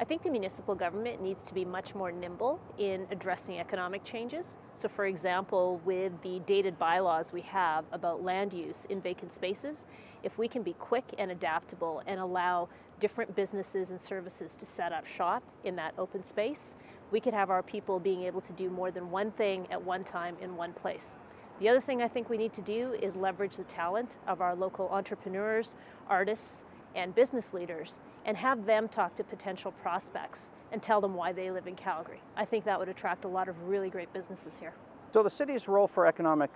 I think the municipal government needs to be much more nimble in addressing economic changes. So for example, with the dated bylaws we have about land use in vacant spaces, if we can be quick and adaptable and allow different businesses and services to set up shop in that open space, we could have our people being able to do more than one thing at one time in one place. The other thing I think we need to do is leverage the talent of our local entrepreneurs, artists, and business leaders, and have them talk to potential prospects and tell them why they live in Calgary. I think that would attract a lot of really great businesses here. So the city's role for economic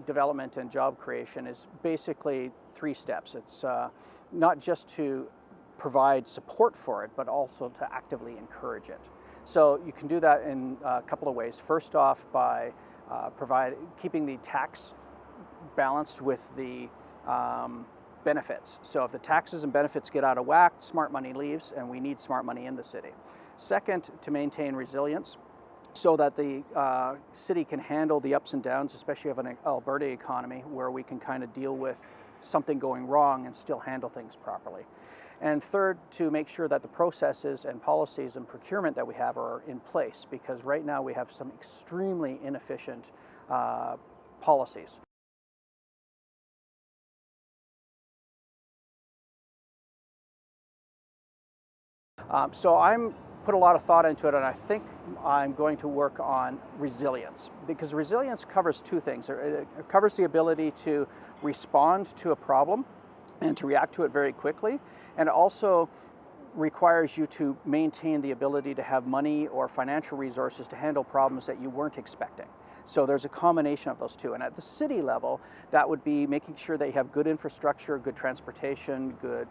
development and job creation is basically three steps. It's not just to provide support for it, but also to actively encourage it. So you can do that in a couple of ways. First off, by keeping the tax balanced with the benefits. So if the taxes and benefits get out of whack, smart money leaves, and we need smart money in the city. Second, to maintain resilience so that the city can handle the ups and downs, especially of an Alberta economy where we can kind of deal with something going wrong and still handle things properly. And third, to make sure that the processes and policies and procurement that we have are in place, because right now we have some extremely inefficient policies. So I'm put a lot of thought into it, and I think I'm going to work on resilience, because resilience covers two things. It covers the ability to respond to a problem and to react to it very quickly, and also requires you to maintain the ability to have money or financial resources to handle problems that you weren't expecting. So there's a combination of those two. And at the city level, that would be making sure that you have good infrastructure, good transportation, good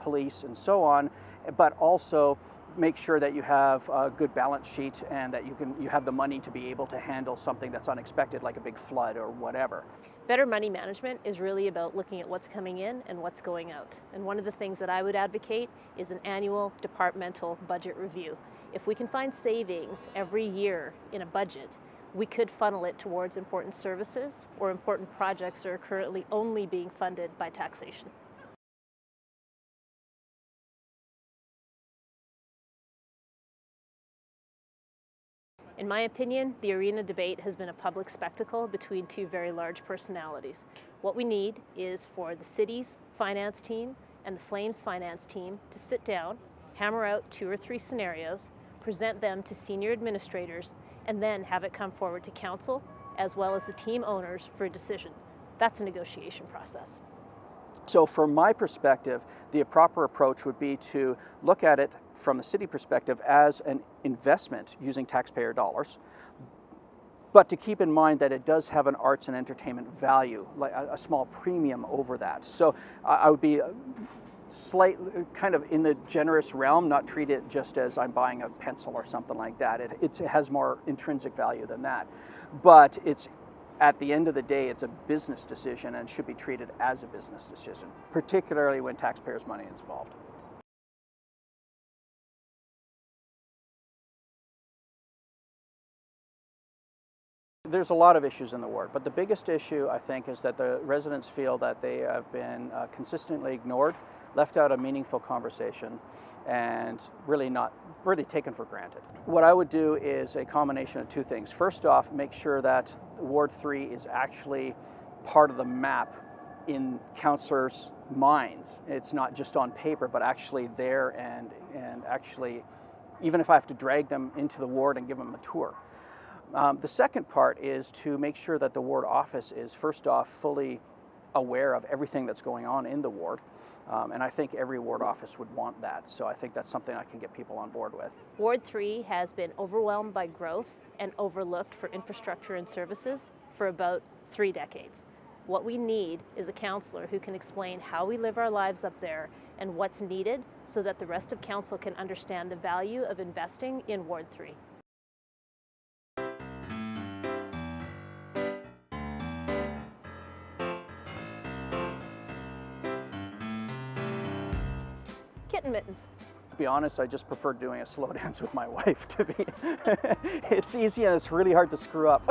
police, and so on, but also make sure that you have a good balance sheet and that you have the money to be able to handle something that's unexpected, like a big flood or whatever. Better money management is really about looking at what's coming in and what's going out. And one of the things that I would advocate is an annual departmental budget review. If we can find savings every year in a budget, we could funnel it towards important services or important projects that are currently only being funded by taxation. In my opinion, the arena debate has been a public spectacle between two very large personalities. What we need is for the city's finance team and the Flames finance team to sit down, hammer out 2 or 3 scenarios, present them to senior administrators, and then have it come forward to council as well as the team owners for a decision. That's a negotiation process. So from my perspective, the proper approach would be to look at it from the city perspective as an investment using taxpayer dollars, but to keep in mind that it does have an arts and entertainment value, like a small premium over that. So I would be kind of in the generous realm, not treat it just as I'm buying a pencil or something like that. It has more intrinsic value than that. But at the end of the day, it's a business decision and should be treated as a business decision, particularly when taxpayers' money is involved. There's a lot of issues in the ward, but the biggest issue, I think, is that the residents feel that they have been consistently ignored, left out of meaningful conversation, and really taken for granted. What I would do is a combination of two things. First off, make sure that Ward 3 is actually part of the map in councillors' minds. It's not just on paper, but actually there, and actually, even if I have to drag them into the ward and give them a tour. The second part is to make sure that the ward office is, first off, fully aware of everything that's going on in the ward. And I think every ward office would want that. So I think that's something I can get people on board with. Ward 3 has been overwhelmed by growth and overlooked for infrastructure and services for about 3 decades. What we need is a councillor who can explain how we live our lives up there and what's needed so that the rest of council can understand the value of investing in Ward 3. Kitten mittens. To be honest, I just prefer doing a slow dance with my wife. It's easy and it's really hard to screw up.